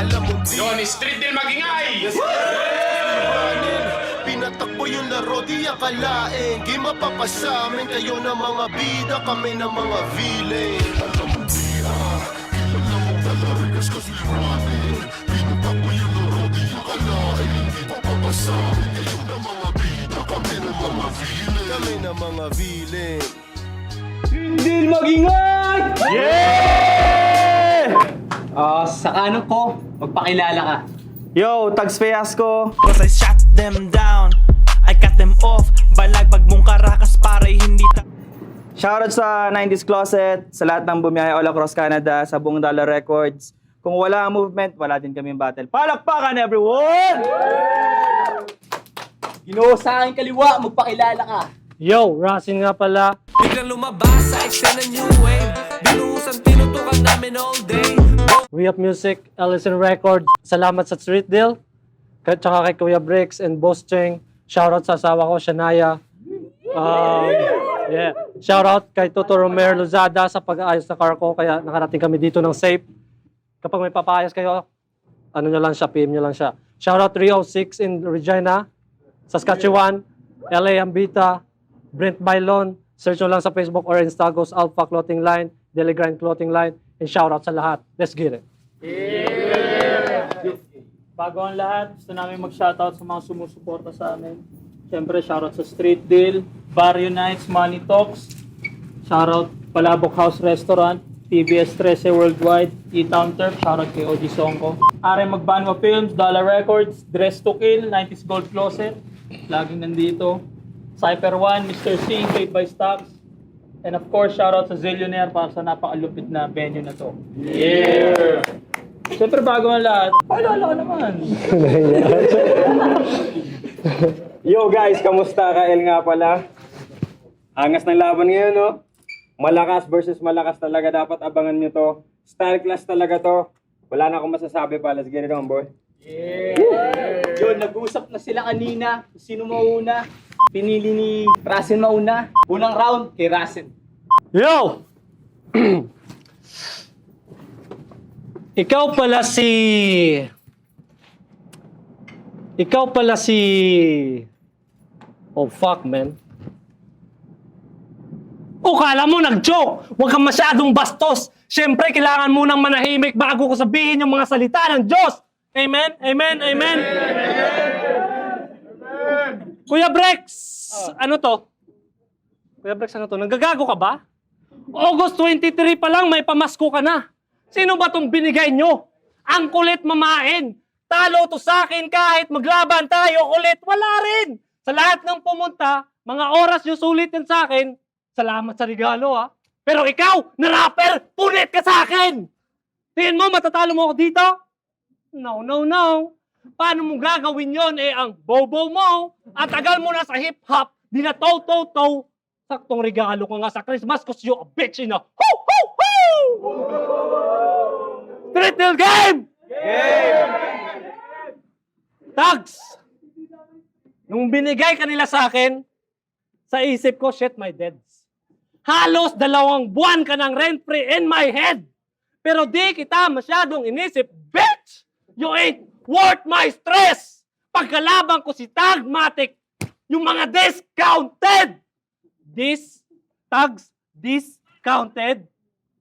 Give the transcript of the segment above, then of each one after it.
Alam mo Yun, street deal magingay! pinatakbo yung laro, di akalain. Di mapapasamin kayo ng mga bida, kami ng mga villain. Alam mo di alam mo talarigas kasi liwanin. Pinatakbo yung laro, di akalain. Di mapapasamin kayo ng mga bida, kami ng mga villain. Kami ng mga villain. Hindi magingay! Yeah! Sa kanan ko, magpakilala ka. Yo, Tags Fiasco. Cause I shot them down, I cut them off. Balagbag mong karakas para hindi Shoutout sa 90s Closet, sa lahat ng bumiyahe all across Canada, sa buong Dollar Records. Kung wala ang movement, wala din kaming battle. Palakpakan, everyone! Ginoo sa akin kaliwa, magpakilala ka. Yo, Rasin nga pala. biglang lumabas sa eksena new wave. Binuhusan tinutukan namin all day. We Have Music, Ellison Records. Salamat sa Street Deal. Tsaka kay Kuya Bricks and Boss Cheng. Shoutout sa asawa ko, Shania. Yeah. Shoutout kay Toto Romer Lozada sa pag-aayos ng car ko. Kaya nakarating kami dito ng safe. Kapag may papaayos kayo, ano nyo lang siya, PM nyo lang siya. Shoutout 306 in Regina, Saskatchewan, LA Ambita, Brent Bailon. Search nyo lang sa Facebook or Instagos Alpha Clothing Line, Daily Grind Clothing Line. And shoutout sa lahat. Let's get it. Bago ang lahat, gusto namin mag-shoutout sa mga sumusuporta sa amin. Siyempre, shoutout sa Street Deal, Barrio Nights, Money Talks, shoutout Palabok House Restaurant, PBS 13 Worldwide, E-Town Turf, shoutout kay OG Songko. Are Magbanwa Films, Dollar Records, Dress to Kill, 90s Gold Closet, laging nandito. Cypher 1, Mr. C, Paid by Stocks, and of course, shoutout sa Zillionaire para sa napakalupit na venue na to. Yeah! Siyempre, bago ang lahat, paalala ka naman. Yo guys, kamusta? Kael nga pala. Angas ng laban ngayon, no? Malakas versus malakas talaga. Dapat abangan nyo to. Style class talaga to. Wala na akong masasabi pa. Let's get it on, boy. Yun, nag-usap na sila kanina. Sino mauna? Pinili ni Rasen mauna. Unang round, kay Rasen. Yo! Ikaw pala si... Oh, fuck, man. O, kala mo nag-joke. Huwag kang masyadong bastos. Siyempre, kailangan mo nang manahimik bago ko sabihin yung mga salita ng Diyos. Amen? Amen? Amen? Kuya Brex, ano to? Kuya Brex, ano to? Nagagago ka ba? August 23 pa lang, may pamasko ka na. Sino ba tong binigay nyo? Ang kulit mamain. Talo to sa akin kahit maglaban tayo ulit. Wala rin. Sa lahat ng pumunta, mga oras yung sulitin sa akin, salamat sa regalo ha. Pero ikaw, na rapper, punit ka sa akin. Tingin mo, matatalo mo ako dito? No, no, no. Paano mo gagawin yon? Ang bobo mo. At tagal mo na sa hip-hop, di na tow. Saktong regalo ko nga sa Christmas cause you a bitch in a ho! Street Deal Game! Tags! Nung binigay kanila sa akin, sa isip ko, shit my deads. Halos 2 buwan ka ng rent-free in my head. Pero di kita masyadong inisip, bitch! You ain't worth my stress! Pagkalaban ko si Tagmatic, yung mga discounted! Tags, discounted?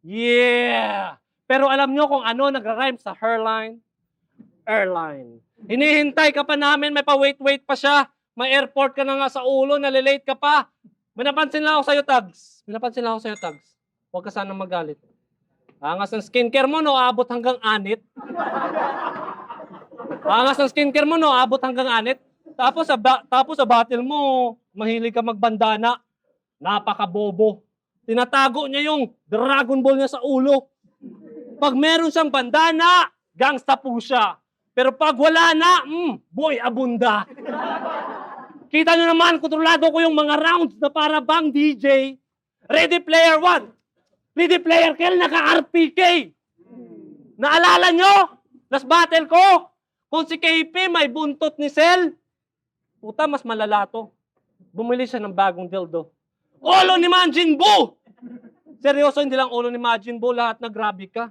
Yeah! Pero alam nyo kung ano nagra-rhyme sa hairline? Airline. Hinihintay ka pa namin, may pa-wait pa siya. May airport ka na nga sa ulo, nalilate ka pa. Minapansin lang ako sa'yo, Tags. Huwag ka sana magalit. Angas ng skincare mo, no? Abot hanggang anit. Tapos sa battle mo, mahilig ka magbandana. Napakabobo. Tinatago niya yung Dragon Ball niya sa ulo. Pag meron siyang bandana, gangsta po siya. Pero pag wala na, boy, abunda. Kita nyo naman, kontrolado ko yung mga rounds na para bang DJ. Ready Player 1. Ready Player Kill, naka-RPK. Naalala nyo? Last battle ko. Kung si KP may buntot ni Cell, puta, mas malala to. Bumili siya ng bagong dildo. Ulo ni Majin Buu! Seryoso, hindi lang ulo ni Majin Buu, lahat na grabe ka.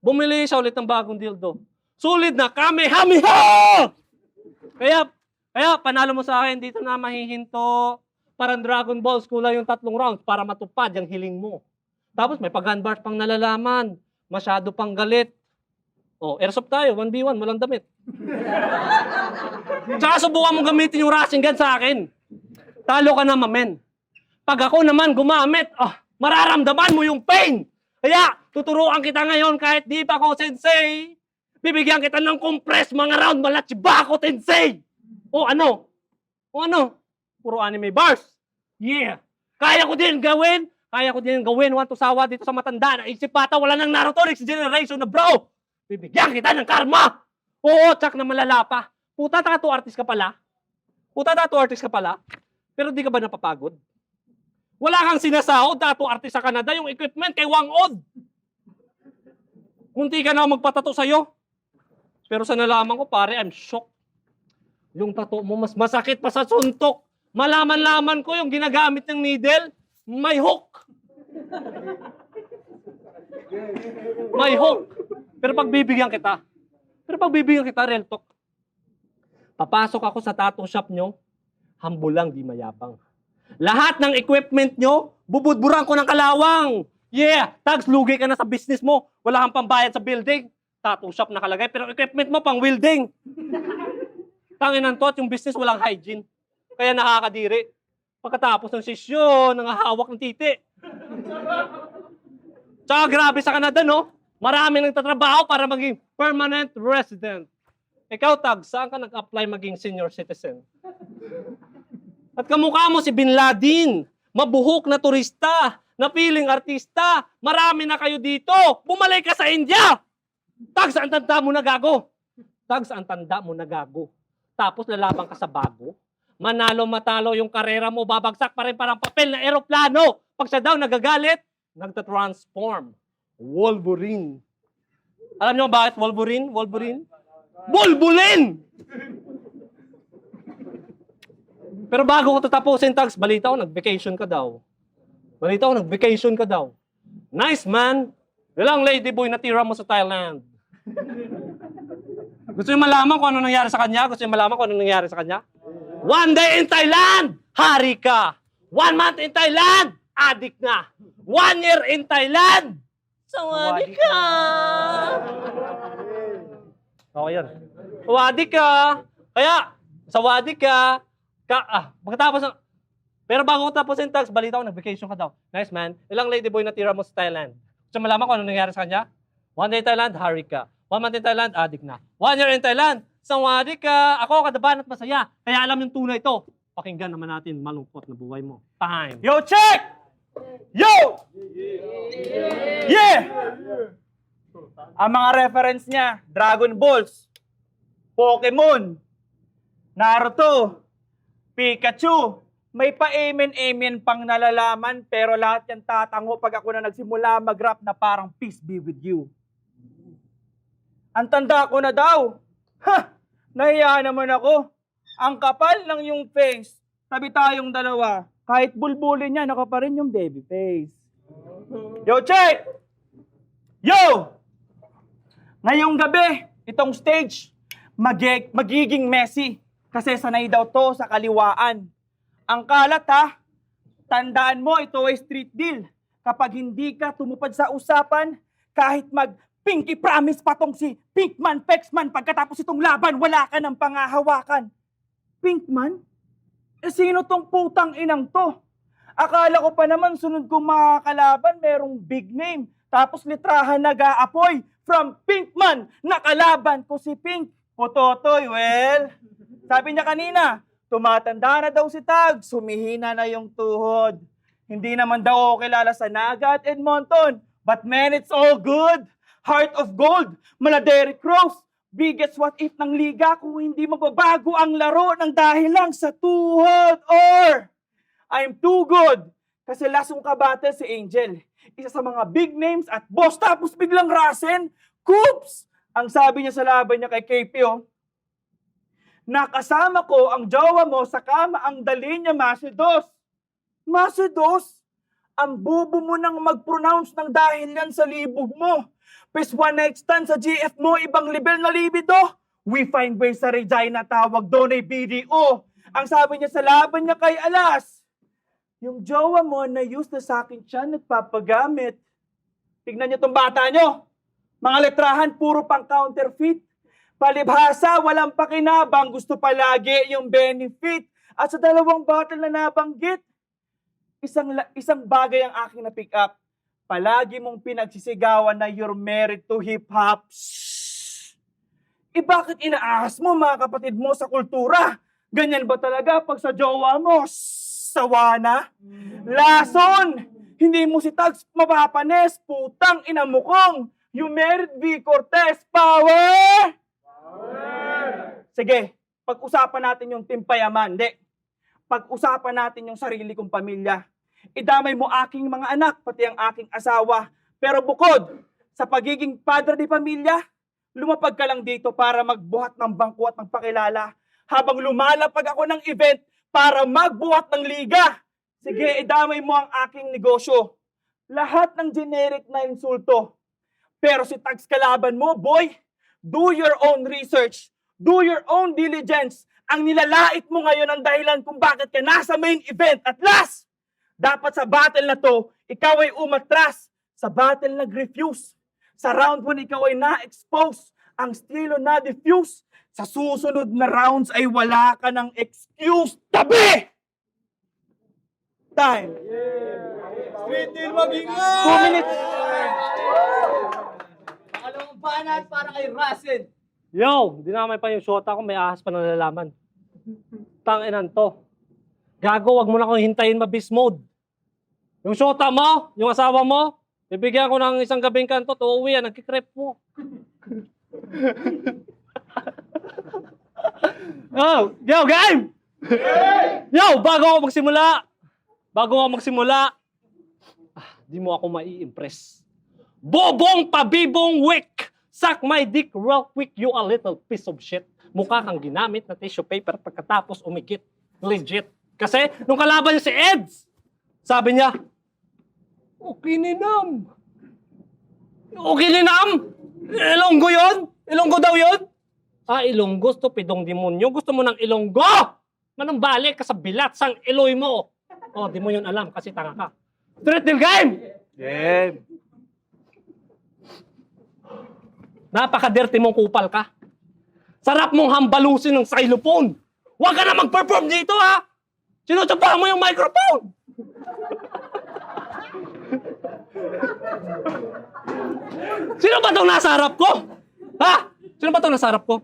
Bumili siya ulit ng bagong dildo. Sulit na Kamehameha! Kaya panalo mo sa akin, dito na mahihinto. Parang Dragon Balls, kulang yung 3 rounds para matupad yung hiling mo. Tapos may pag-handbars pang nalalaman. Masyado pang galit. Oh, airsoft tayo, 1v1, walang damit. Tsaka subukan mong gamitin yung rushing gun sa akin. Talo ka naman, men. Pag ako naman gumamit, mararamdaman mo yung pain. Kaya, tuturuan kita ngayon kahit di pa ako sensei. Bibigyan kita ng compress mga round malachiba ako, tensei. O ano? Puro anime bars. Yeah. Kaya ko din gawin. 1 to sawa dito sa matanda. Naisip pata, wala nang Naruto next generation na bro. Bibigyan kita ng karma. Oo, tsak na malala pa. Puta, tattoo artist ka pala. Pero di ka ba napapagod? Wala kang sinasahod, tattoo artist sa Canada. Yung equipment kay Wang Od. Munti ka na magpatato sa'yo. Pero sa nalaman ko, pare, I'm shocked. Yung tattoo mo mas masakit pa sa suntok. Malaman-laman ko yung ginagamit ng needle, may hook. May hook. Pero pagbibigyan kita, real talk. Papasok ako sa tattoo shop nyo, humble lang, di mayapang. Lahat ng equipment nyo, bubudburan ko ng kalawang. Yeah, tags, lugi ka na sa business mo. Wala kang pambayad sa building. Tattoo shop nakalagay, pero equipment mo pang welding. Tanginan to at yung business walang hygiene. Kaya nakakadiri. Pagkatapos ng sesyon, nangahawak ng titi. Tsaka grabe sa Canada, no? Marami nagtatrabaho para maging permanent resident. Ikaw, Tag, saan ka nag-apply maging senior citizen? At kamukha mo si Bin Laden, mabuhok na turista, napiling artista, marami na kayo dito, bumalik ka sa India! Tag, saan tanda mo na gago? Tapos lalaban ka sa bago. Manalo matalo yung karera mo, babagsak pa rin parang papel na eroplano. Pag siya daw nagagalit, nagtatransform. Wolverine. Alam niyo bakit Wolverine? Wolverine! Pero bago ko tatapusin, Tags, balita ko, nag-vacation ka daw. Nice, man. Ilang ladyboy na tira mo sa Thailand. Gusto niyo malaman kung ano nangyari sa kanya? 1 day in Thailand, hari ka. 1 month in Thailand, adik na. 1 year in Thailand, sawadi ka. Okay yan. Sawadi ka. Kaya, sawadi ka. Pagkatapos ng... Pero bago ko tapusin, Tags, balita ko, nag-vacation ka daw. Nice, man. Ilang ladyboy na tira mo sa Thailand? Gusto niyo malaman kung ano nangyari sa kanya? 1 day in Thailand, hari ka. 1 month in Thailand, adik na. 1 year in Thailand, sawadi ka. Ako, kadaban at masaya. Kaya alam yung tunay ito. Pakinggan naman natin malungkot na buhay mo. Time. Yo, check! Yo! Yeah! Ang mga reference niya, Dragon Balls, Pokemon, Naruto, Pikachu, may pa-amen pang nalalaman, pero lahat yan tatango pag ako na nagsimula mag-rap na parang peace be with you. Ang tanda ko na daw. Nahiya naman ako. Ang kapal ng yung face. Tabi tayong dalawa. Kahit bulbulin niya, naka pa rin yung baby face. Yo, check! Yo! Ngayong gabi, itong stage, magiging messy. Kasi sanay daw to sa kaliwaan. Ang kalat ha, tandaan mo, ito ay street deal. Kapag hindi ka tumupad sa usapan, kahit Pinky promise pa tong si Pinkman, Pexman, pagkatapos itong laban, wala ka ng pangahawakan. Pinkman? Sino tong putang inang to? Akala ko pa naman sunod kong makakalaban, merong big name. Tapos litrahan nag-aapoy. From Pinkman, nakalaban ko si Pink. O Totoy, well, sabi niya kanina, tumatanda na daw si Tag, sumihina na yung tuhod. Hindi naman daw ako kilala sa Naga at Edmonton. But man, it's all good. Heart of gold, mala Derrick Rose, biggest what if ng liga kung hindi magbabago ang laro ng dahil lang sa tuhod or I'm too good. Kasi lasong kabate si Angel, isa sa mga big names at boss tapos biglang rasen, Coops! Ang sabi niya sa laban niya kay KP, nakasama ko ang jowa mo sa kama ang dali niya Macedos. Macedos? Ang bubo mo nang mag-pronounce ng dahil yan sa libog mo. Pes one night stand sa GF mo, ibang level na libido. We find ways sa Regina, tawag doon ay BDO. Ang sabi niya sa laban niya kay Alas, yung jowa mo na use na sa akin siya, nagpapagamit. Tignan niyo tong bata niyo. Mga letrahan, puro pang counterfeit. Palibhasa, walang pakinabang, gusto palagi yung benefit. At sa dalawang bottle na nabanggit, isang bagay ang aking na-pick up. Palagi mong pinagsisigawan na you're married to hip-hop. Bakit inaahas mo mga kapatid mo sa kultura? Ganyan ba talaga pag sa jowa mo? Sawa na? Lason! Hindi mo si Tags mapapanes, putang ina mo kong! You married V. Cortez, power! Sige, pag-usapan natin yung timpayaman. Hindi. Pag-usapan natin yung sarili kong pamilya. Idamay mo aking mga anak, pati ang aking asawa. Pero bukod sa pagiging padre de pamilya, lumapag ka lang dito para magbuhat ng bangko at ng pakilala. Habang lumalapag ako ng event para magbuhat ng liga. Sige, idamay mo ang aking negosyo. Lahat ng generic na insulto. Pero si Tags kalaban mo, boy, do your own research. Do your own diligence. Ang nilalait mo ngayon ang dahilan kung bakit ka nasa main event. At last, dapat sa battle na to, ikaw ay umatras. Sa battle nag-refuse. Sa round 1, ikaw ay na-expose. Ang estilo na-diffuse. Sa susunod na rounds ay wala ka ng excuse. Tabi! Time. Street deal mag-ingat! 2 minutes. Pangalawang banat para kay Russell. Yo, dinamay pa yung shota ko, may ahas pa na nalalaman. Tanginan to. Gago, wag mo na akong hintayin ma-beast mode. Yung shota mo, yung asawa mo, bibigyan ko ng isang gabing kanto, uuwi yan, nagkikrep mo. Oh, yo, game! Yo, bago ako magsimula, di mo ako mai-impress. Bobong pabibong wick! Suck my dick real quick, you a little piece of shit. Mukha kang ginamit na tissue paper pagkatapos umikit. Legit. Kasi, nung kalaban niya si Eds, sabi niya, okay ninam. Okay ninam? Ilonggo yun? Ilonggo daw yun? Ilonggo, stupidong demonyo. Gusto mo ng ilonggo? Manong balik ka sa bilat sang iloy mo. Di mo yun alam kasi tanga ka. Street deal game! Game. Napaka-dirty mong kupal ka. Sarap mong hambalusin ng xylophone. Huwag ka na mag-perform dito, ha? Sinutsapa mo yung microphone. Sino ba itong nasa harap ko? Ha? Sino ba itong nasa harap ko?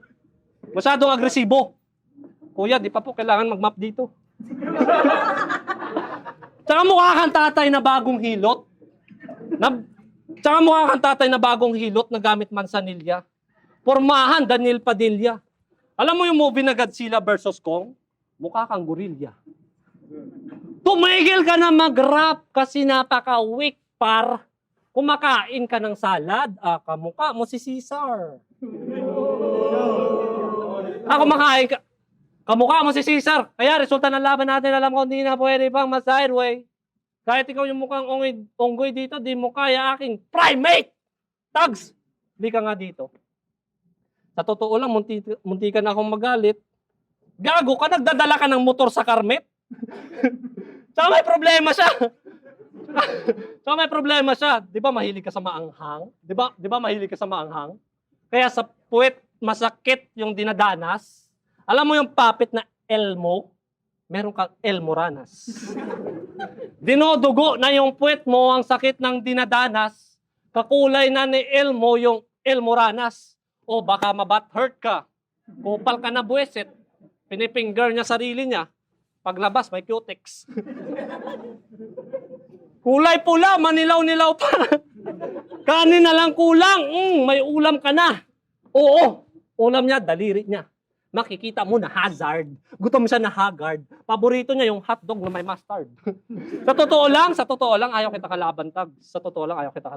Masyadong agresibo. Kuya, di pa po kailangan mag-map dito. Tsaka mukha kang tatay na bagong hilot. Tsaka mukha kang tatay na bagong hilot na gamit mansanilya. Pormahan, Daniel Padilla. Alam mo yung movie na Godzilla vs. Kong? Mukha kang gorilya. Tumigil ka na mag-rap kasi napaka-weak par. Kumakain ka ng salad, kamukha mo si Caesar. Kumakain ka. Kamukha mo si Caesar. Kaya resulta ng laban natin, alam ko hindi na pwede pang mas-sideway. Kahit ikaw yung mukhang onggoy dito, di mo kaya aking primate! Tags! Hindi ka nga dito. Sa totoo lang, munti ka na akong magalit. Gago ka, nagdadala ka ng motor sa Carmet? Saka may problema siya. Di ba mahilig ka sa maanghang? Di ba mahilig ka sa maanghang? Kaya sa puwet, masakit yung dinadanas. Alam mo yung puppet na Elmo? Meron kang Elmoranas. Dinodugo na yung puwet mo ang sakit ng dinadanas. Kakulay na ni Elmo yung Elmoranas. O baka mabat-hurt ka. Kupal ka na buweset. Pinifinger niya sarili niya. Paglabas, may cutex. Kulay pula, manilaw-nilaw pa. Kanin na lang kulang. May ulam ka na. Oo, ulam niya, daliri niya. Makikita mo na hazard. Gutom siya na haggard. Paborito niya yung hotdog na may mustard. Sa totoo lang, ayaw kita kalaban, Tags. Sa totoo lang, ayaw kita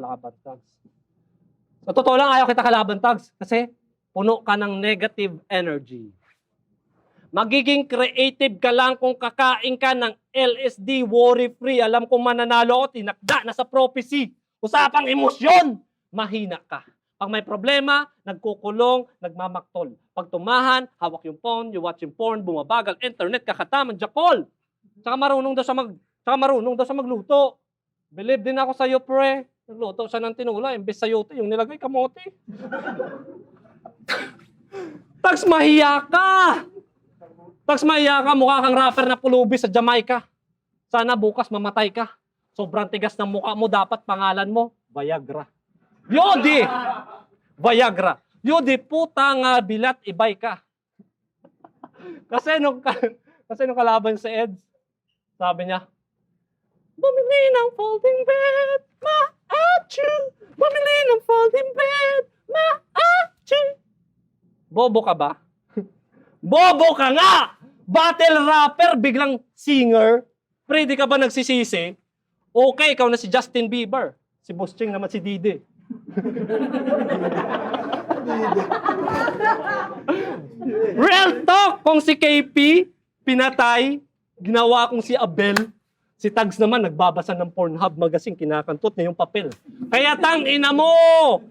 kalaban, Tags. Kasi puno ka ng negative energy. Magiging creative ka lang kung kakain ka ng LSD worry-free. Alam kong mananalo ako, tinakda na sa prophecy. Usapang emosyon. mahina ka. Pag may problema, nagkukulong, nagmamaktol. Pag tumahan, hawak yung phone, you watch yung porn, bumabagal, internet, kakataman, jakol. Tsaka marunong daw siya magluto. Believe din ako sa'yo, pre. Nagluto siya ng tinula, imbes sayote, yung nilagay kamote. Tags, mahiya ka! Mukha kang rapper na pulubi sa Jamaica. Sana bukas mamatay ka. Sobrang tigas ng mukha mo, dapat pangalan mo, Viagra. Yodi! Viagra. Yodi, puta nga bilat, ibay ka. Kasi nung kalaban sa Eds, sabi niya, bumili ng folding bed, ma-achu! Bumili ng folding bed, ma-achu! Bobo ka ba? Bobo ka nga! Battle rapper, biglang singer. Pre, di ka ba nagsisisi? Okay, ikaw na si Justin Bieber. Si Boss Ching naman si Didi. Real talk! Kung si KP, pinatay, ginawa kong si Abel, si Tags naman, nagbabasa ng Pornhub magazine, kinakantot niya yung papel. Kaya tang ina mo,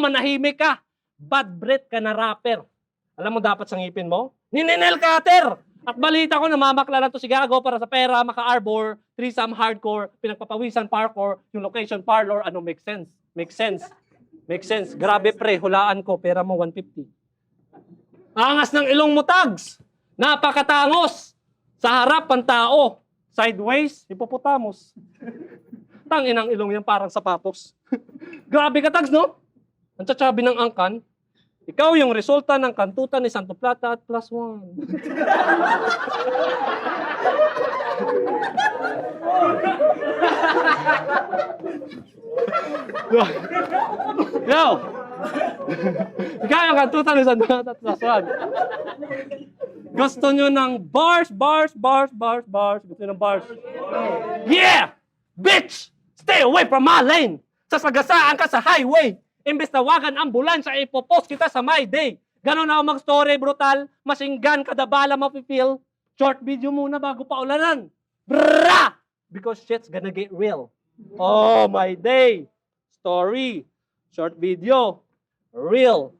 manahimik ka. Bad breath ka na rapper. Alam mo dapat sa ngipin mo? Ninenel cutter! At balita ko, namamaklaran to si Gago para sa pera, maka-arbor, threesome hardcore, pinagpapawisan parkour, yung location parlor, ano, make sense? Make sense. Grabe pre, hulaan ko, pera mo 150. Angas ng ilong mo, Tags! Napakatangos! Sa harap, pantao. Sideways, hippopotamus. Tanginang ilong yan, parang sapatos. Grabe ka, Tags, no? Ang tsatsabi ng angkan, ikaw yung resulta ng kantutan ni Santo Plata at +1. Yo! Ikaw yung kantutan ni Santo Plata at +1. Gusto nyo ng bars. Gusto nyo ng bars. Yeah! Bitch! Stay away from my lane! Sasagasaan ka sa highway! Imbes tawagan ambulansya, ipopost kita sa My Day. Ganon ako mag-story, brutal. Masinggan, kada bala mapipil. Short video muna bago pa ulanan. Brrrah! Because shit's gonna get real. Oh, My Day. Story. Short video. Real.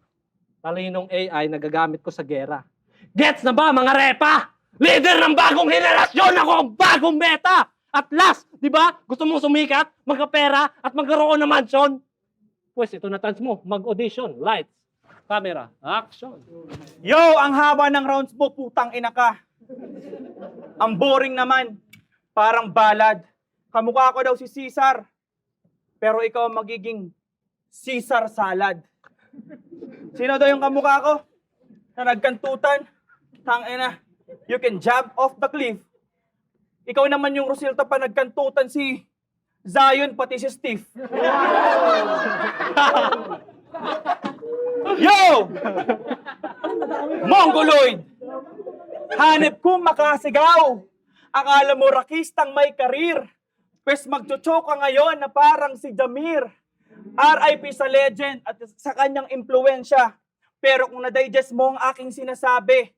Talinong AI nagagamit ko sa gera. Gets na ba, mga repa? Leader ng bagong henerasyon, ako ang bagong meta! At last, di ba? Gusto mong sumikat, magkapera, at magkaroon ng mansion? Pues ito na chance mo, mag-audition, lights, camera, action. Yo, ang haba ng rounds mo, putang ina ka. Ang boring naman. Parang balad. Kamukha ko daw si Caesar. Pero ikaw ang magiging Caesar salad. Sino daw yung kamukha ko? Na nagkantutan? Tangina, you can jump off the cliff. Ikaw naman yung Rosilta pa nagkantutan si Zion pati si Steve. Yo! Mongoloid! Hanep kong makasigaw. Akala mo rakistang may karir. Pwes magchucho ka ngayon na parang si Jamir. RIP sa legend at sa kanyang impluensya. Pero kung na-digest mo ang aking sinasabi,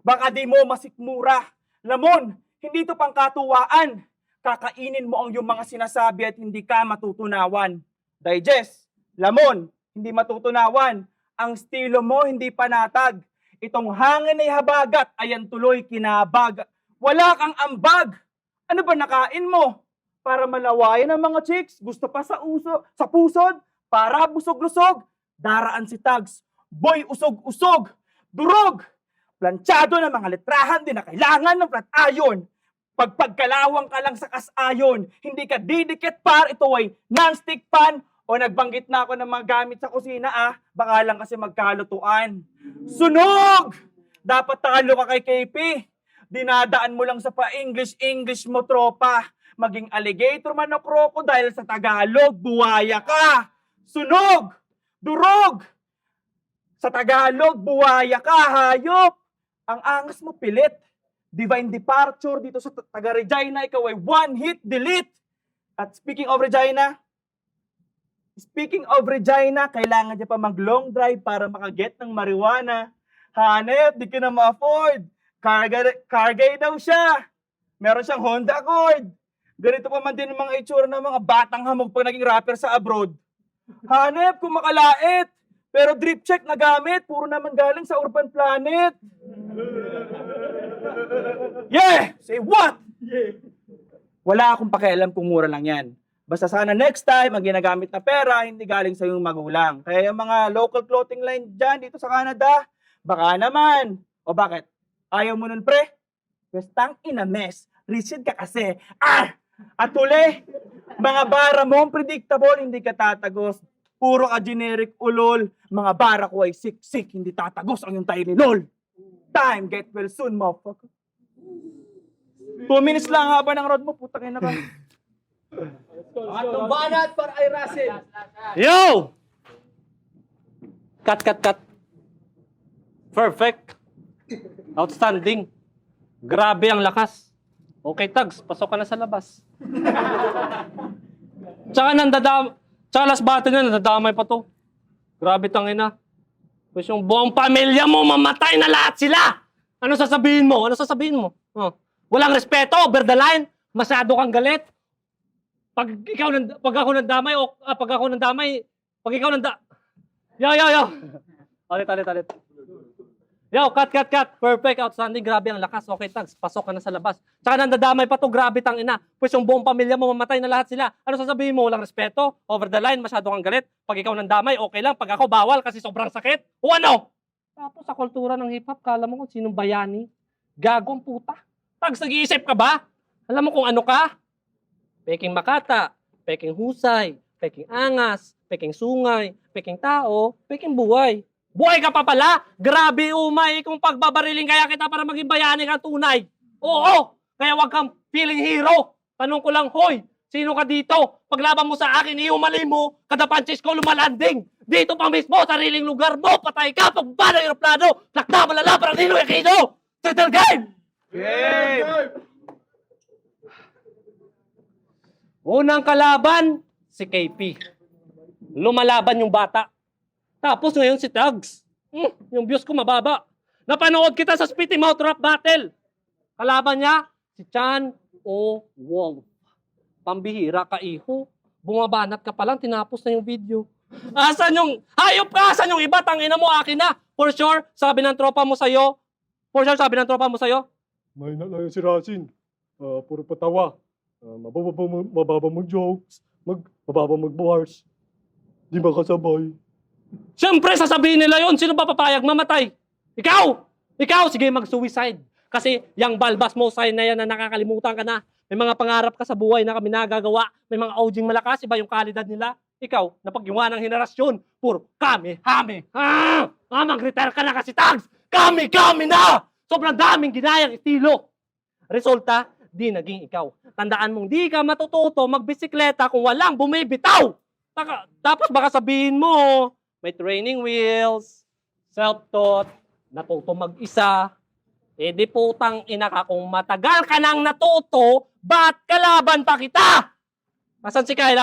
baka di mo masikmura. Lamon, hindi to pang katuwaan. Kakainin mo ang iyong mga sinasabi at hindi ka matutunawan. Digest, lamon, hindi matutunawan. Ang estilo mo hindi panatag. Itong hangin ay habagat, ayan tuloy kinabag. Wala kang ambag. Ano ba nakain mo? Para malawayan ang mga chicks, gusto pa sa pusod, para busog-lusog. Daraan si Tags, boy usog-usog, durog. Planchado ng mga letrahan, din na kailangan ng flat iron. Pagpagkalawang ka lang sa kasayon, hindi ka didikit par ito ay non-stick pan o nagbanggit na ako ng mga gamit sa kusina baka lang kasi magkalutuan. Sunog! Dapat talo ka kay KP. Dinadaan mo lang sa pa-English mo tropa. Maging alligator man o crocodile sa Tagalog, buwaya ka. Sunog! Durog! Sa Tagalog, buwaya ka, hayop. Ang angas mo pilit. Divine departure dito sa taga Regina, ikaw ay one hit delete. At speaking of Regina, kailangan niya pa mag long drive para makaget ng marijuana. Hanep, di ka na ma-afford. Cargay daw siya. Meron siyang Honda Accord. Ganito pa man din ang mga itsura ng mga batang hamog pag naging rapper sa abroad. Hanep kung makalait. Pero drip check na gamit, puro naman galing sa Urban Planet. Yeah! Say what? Wala akong pakialam kung mura lang yan. Basta sana next time, ang ginagamit na pera, hindi galing sa iyong magulang. Kaya yung mga local clothing line dyan dito sa Canada, baka naman. O bakit? Ayaw mo nun, pre? Westang ina mess. Richard ka kasi. At uli, mga bara mo, predictable, hindi ka tatagos. Puro ka generic ulol. Mga bara ko ay siksik, hindi tatagos ang yung tayo ni LOL. Time, get well soon, motherfucker. 2 minutes lang haba ng road mo, putang ina ka. Atong banat para ay Russell. Yo! Cut. Perfect. Outstanding. Grabe ang lakas. Okay, Tags, pasok ka na sa labas. Tsaka last battle na, nadadamay pa to. Grabe tangina. Tapos yung buong pamilya mo, mamatay na lahat sila! Ano sasabihin mo? Walang respeto, over the line, masyado kang galit. Pag ako nandamay, Yo! Ulit. Yo, cut. Perfect, outstanding, grabe ang lakas. Okay, Tags, pasok ka na sa labas. Tsaka nandadamay pa to, grabe tang ina. Pues yung buong pamilya mo, mamatay na lahat sila. Ano sasabihin mo? Walang respeto, over the line, masyado kang galit. Pag ikaw nandamay, okay lang. Pag ako, bawal kasi sobrang sakit. O ano? Tapos sa kultura ng hip-hop, kala mo kung sinong bayani. Gagong puta. Tags, nag-iisip ka ba? Alam mo kung ano ka? Peking makata, peking husay, peking angas, peking sungay, peking tao, peking buhay. Buhay ka pa pala? Grabe umay kung pagbabariling kaya kita para maging bayani ka tunay. Oo, kaya wag kang feeling hero. Tanong ko lang, hoy, sino ka dito? Paglaban mo sa akin, iumali mo, kada punches ko lumalanding. Dito pa mismo, sariling lugar mo, patay ka, pagbaba ng aeroplano, lakta malala, parang Nino Aquino. Settle game! Unang kalaban, si KP. Lumalaban yung bata. Tapos ngayon si Tags. Yung views ko mababa. Napanood kita sa Spitty Mouth Rap Battle. Kalaban niya, si Chan O. Wolf. Pambihira ka, iho. Bumabanat ka pa lang, tinapos na yung video. Asan yung, hayop ka, asan yung iba, tangina mo, akin na. For sure, sabi ng tropa mo sa'yo. May nalayo si Rasin. Puro patawa. Mababa mong jokes. Mababa mong bars. Di makasabay. Siyempre, sasabihin nila yon. Sino ba papayag mamatay? Ikaw, sige mag-suicide. Kasi yung balbas mo sign na yan na nakakalimutan ka na. May mga pangarap ka sa buhay na kami nagagawa. May mga aujing malakas, iba yung kalidad nila. Ikaw, napag-iwan ng henerasyon. Puro kami. Mag-retire ka na kasi, Tags. Kami na! Sobrang daming ginayang estilo. Resulta, di naging ikaw. Tandaan mong di ka matututo magbisikleta kung walang bumibitaw. Tapos baka sabihin mo, may training wheels, self-taught, natuto mag-isa. Eh di putang ina ka, kung matagal ka nang natuto, ba't kalaban pa kita? Asan si Kyle?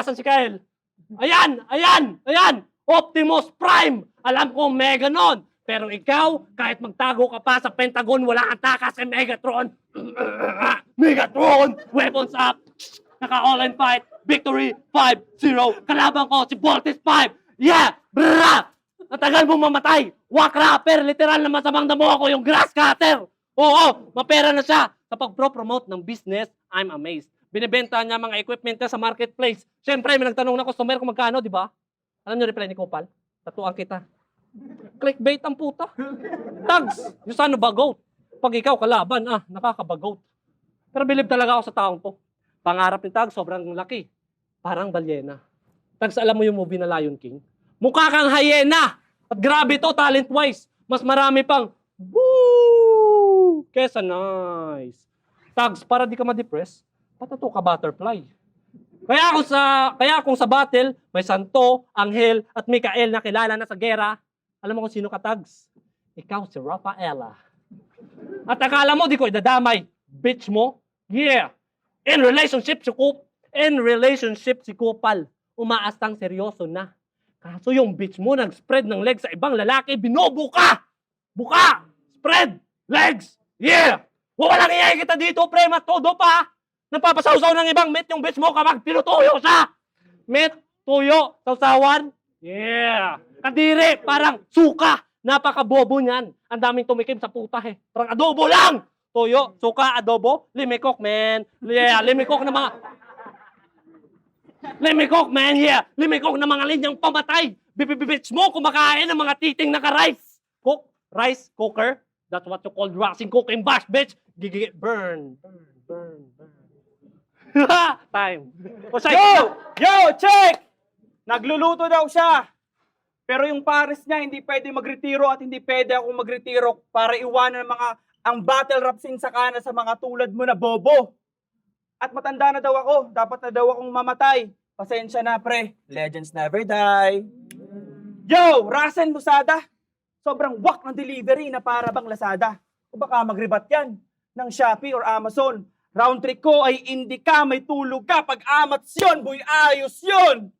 Ayan! Optimus Prime! Alam kong mega nun. Pero ikaw, kahit magtago ka pa sa Pentagon, wala kang takas kay Megatron. Megatron! Weapons up! Naka-online fight! Victory 5-0! Kalaban ko si Voltes 5! Yeah! Brrrra! Natagal mong mamatay! Wak rapper! Literal na masamang damo ako yung grass cutter! Oo! Mapera na siya! Sa pag-promote ng business, I'm amazed. Binibenta niya mga equipment niya sa marketplace. Siyempre, may nagtanong na customer kung magkano, di ba? Alam niyo reply ni Kopal? Tatuan kita. Clickbait ang puta. Tags, yung saan bagout? Pag ikaw kalaban, nakakabagout. Pero believe talaga ako sa taong to. Pangarap ni Tags, sobrang laki. Parang balyena. Tags, alam mo yung movie na Lion King? Mukha kang hyena! At grabe to, talent-wise. Mas marami pang boo! Kesa nice. Tags, para di ka ma-depress, patato ka butterfly. Kaya kung sa battle, may Santo, Anghel, at Mikael na kilala na sa gera, alam mo kung sino ka, Tags? Ikaw si Rafaela. At akala mo, di ko idadamay. Bitch mo? Yeah! In relationship si Kupal, umaastang seryoso na. Kaso yung bitch mo nag-spread ng legs sa ibang lalaki, binubuka! Buka! Spread! Legs! Yeah! Walang iyay kita dito, pre, matodo pa! Napapasawsaw ng ibang met yung bitch mo kapag tinutuyo siya! Met, tuyo, sawsawan, Yeah! Kadiri! Parang suka! Napakabobo niyan. Ang daming tumikim sa puta eh. Parang adobo lang! Toyo, suka, adobo, limikok, man. Yeah, limikok na mga... Limikok, man, yeah! Limikok na mga linyang pamatay! Bibibibits mo kumakain ng mga titing naka-rice! Cook? Rice cooker? That's what you call Russian cooking bash, bitch! Gigi, burn. Time. O, Yo, check! Nagluluto daw siya. Pero yung pares niya, hindi pwede magretiro at hindi pwede akong magretiro para iwanan ang battle rap scene sa kana sa mga tulad mo na bobo. At matanda na daw ako. Dapat na daw akong mamatay. Pasensya na, pre. Legends never die. Yo, Rasen Lusada. Sobrang wak ng delivery na para bang Lazada. O baka magribat yan ng Shopee or Amazon. Round trick ko ay hindi ka, may tulog ka. Pag amats yun, boy, ayos yun.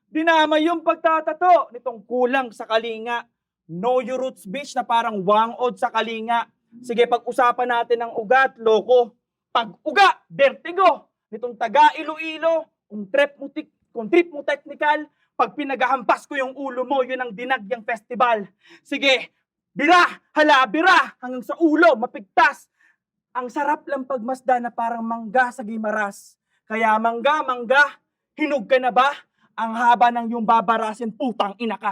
Dinama yung pagtatato nitong kulang sa kalinga. Know your roots, bitch, na parang wangod sa kalinga. Sige, pag-usapan natin ng ugat, loko. Pag-uga, vertigo. Nitong taga Iloilo, kung trip mo technical, pag pinagahampas ko yung ulo mo, yun ang dinagyang festival. Sige, bira, hala, bira, hanggang sa ulo, mapigtas. Ang sarap lang pagmasda na parang mangga sa gimaras. Kaya mangga, hinog ka na ba? Ang haba ng yung babarasin, putang ina ka.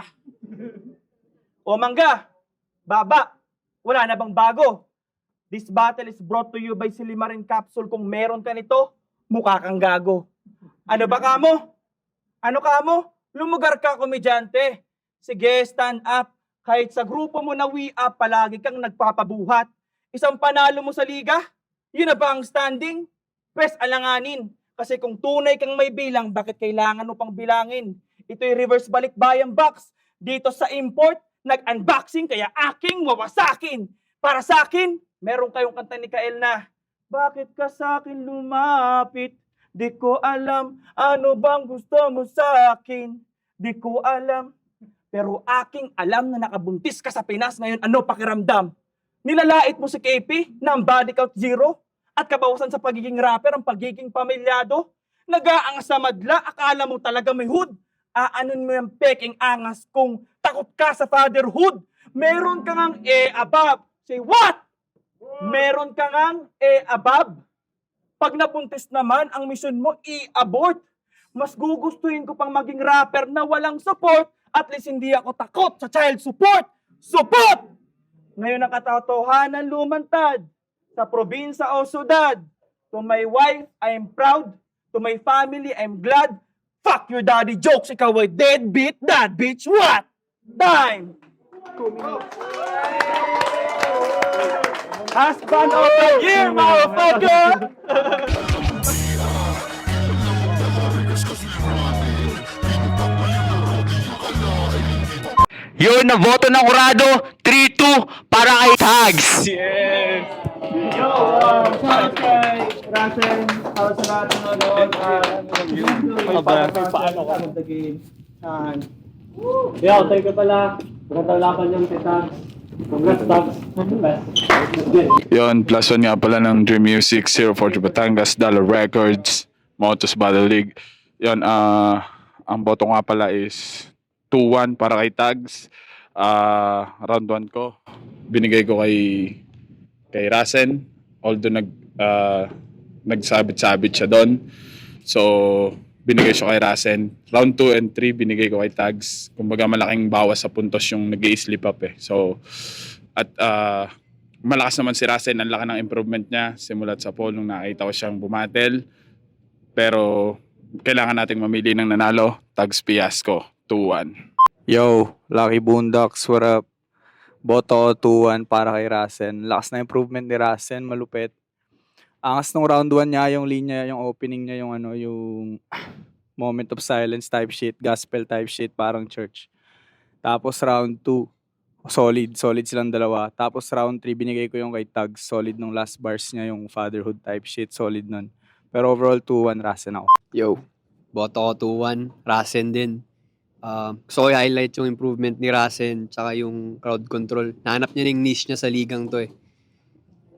O mangga, baba, wala na bang bago? This battle is brought to you by Silimarin Capsule. Kung meron ka nito, mukha kang gago. Ano ba ka mo? Ano ka mo? Lumugar ka, komedyante. Sige, stand up. Kahit sa grupo mo na we up, palagi kang nagpapabuhat. Isang panalo mo sa liga? Yun na ba ang standing? Pwes alanganin. Kasi kung tunay kang may bilang, bakit kailangan mo pang bilangin? Ito'y reverse balikbayan box. Dito sa import, nag-unboxing kaya aking wawasakin. Para sa akin, meron kayong kanta ni Kael na, bakit ka sa akin lumapit? Di ko alam, ano bang gusto mo sa akin? Di ko alam. Pero aking alam na nakabuntis ka sa Pinas ngayon, ano pakiramdam? Nilalait mo si KP na ang body count 0? At kabawasan sa pagiging rapper ang pagiging pamilyado? Nag-aangas sa madla, akala mo talaga may hood. Aanon mo yung peking angas kung takot ka sa fatherhood. Meron ka ngang above. Say what? Meron ka ngang above. Pag nabuntis naman, ang mission mo i-abort. Mas gugustuhin ko pang maging rapper na walang support. At least hindi ako takot sa child support. Support! Ngayon ang katotohanan lumantad. Sa probinsya o syudad. To my wife, I am proud. To my family, I'm glad. Fuck your daddy jokes. Ikaw ay deadbeat dad, bitch. What? Time! 2 minutes. Husband of the year, motherfucker! Yun, na boto ng Urado, 3-2 para kay Tags. Yes! Yo, shout kay Rasen, shout sa lahat ng nanonood. Paano ka ng the game? Yo, thank you pala. Magandang laban yung Tags. Congrats, Tags. Yon, plus one nga pala ng Dream Music, 040 Batangas, Dollar Records, Motos Battle League. Yon, ang boto nga pala is 2-1 para kay Tags. Round 1 ko, binigay ko kay Rasen. Although nagsabit-sabit siya doon. So, binigay siya kay Rasen. Round 2 and 3, binigay ko kay Tags. Kumbaga malaking bawas sa puntos yung nag-i-slip up eh. So, at malakas naman si Rasen. Ang laki ng improvement niya. Simulat sa poll nung nakita ko siyang bumatel. Pero, kailangan nating mamili ng nanalo. Tags Piasco, 2-1. Yo, Lucky Boondocks, what up? Boto 2-1 para kay Rasen. Lakas na improvement ni Rasen, malupit. Angas nung round 1 niya, yung linya, yung opening niya, yung moment of silence type shit, gospel type shit, parang church. Tapos round 2, solid silang dalawa. Tapos round 3, binigay ko yung kay Tags, solid nung last bars niya, yung fatherhood type shit, solid nun. Pero overall 2-1 Rasen ako. Yo, boto ko 2-1, Rasen din. Gusto ko i-highlight yung improvement ni Rasen tsaka yung crowd control. Nahanap niya yung niche niya sa ligang to eh.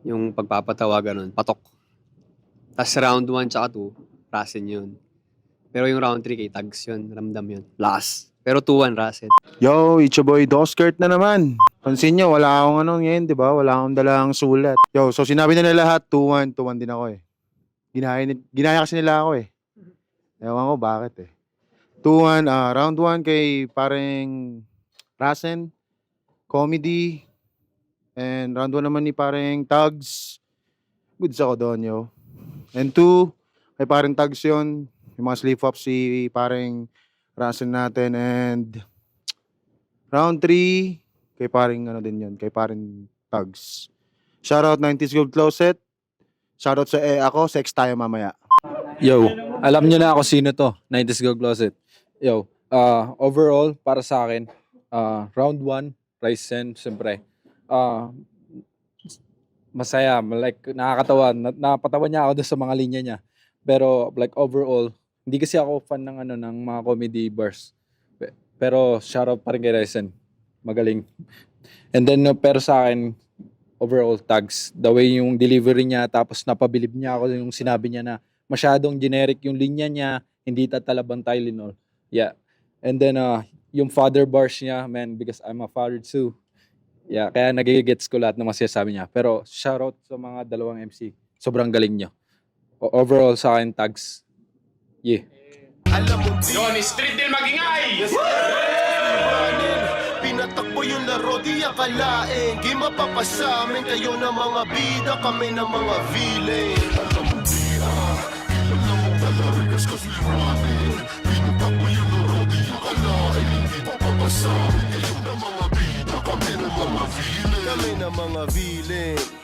Yung pagpapatawa ganun, patok. Tapos round 1 tsaka 2, Rasen yun. Pero yung round 3 kay Tags yun, ramdam yun. Last. Pero 2-1 Russell. Yo, it's your boy Doskert na naman. Pansin nyo, wala akong ano ngayon, di ba? Wala akong dalang sulat. Yo, so sinabi nila lahat, 2-1, 2-1 din ako eh. Ginaya kasi nila ako eh. Ewan ko bakit eh. 2-1, round 1 kay pareng Rasen, Comedy, and round 1 naman ni pareng Tugs. Goods ako doon, yo. And 2, kay pareng Tugs yun. Yung mga slip-ups si pareng Rasen natin. And round 3, kay pareng ano din yun, kay pareng Tugs. Shoutout 90s Gold Closet. Shoutout sa ako, sex tayo mamaya. Yo, alam nyo na ako sino to, 90s Go Closet. Yo, overall, para sa akin, round 1, Ryzen, siyempre. Masaya, like, nakakatawa. Napatawa niya ako doon sa mga linya niya. Pero, like, overall, hindi kasi ako fan ng, ng mga comedy bars. Pero, shoutout pa rin kay Ryzen. Magaling. And then, pero sa akin, overall tags, the way yung delivery niya, tapos napabilib niya ako yung sinabi niya na masyadong generic yung linya niya, hindi tatalabang Tylenol. Yeah. And then, yung father bars niya, man, because I'm a father too. Yeah, kaya nagigets ko lahat ng mga sinasabi niya. Pero shoutout sa mga dalawang MC. Sobrang galing niyo. Overall sa akin, tags. Yeah. Johnny Street din magingay! Pinatakbo yung laro, di akalain. Di mapapasamin kayo ng mga bida, kami ng mga villain. Alam mo talagas kasi ramen. Pinatakbo yung laro, di akalain. Di mapapasamin kayo ng mga bida, kami ng mga villain. Kami ng mga villain.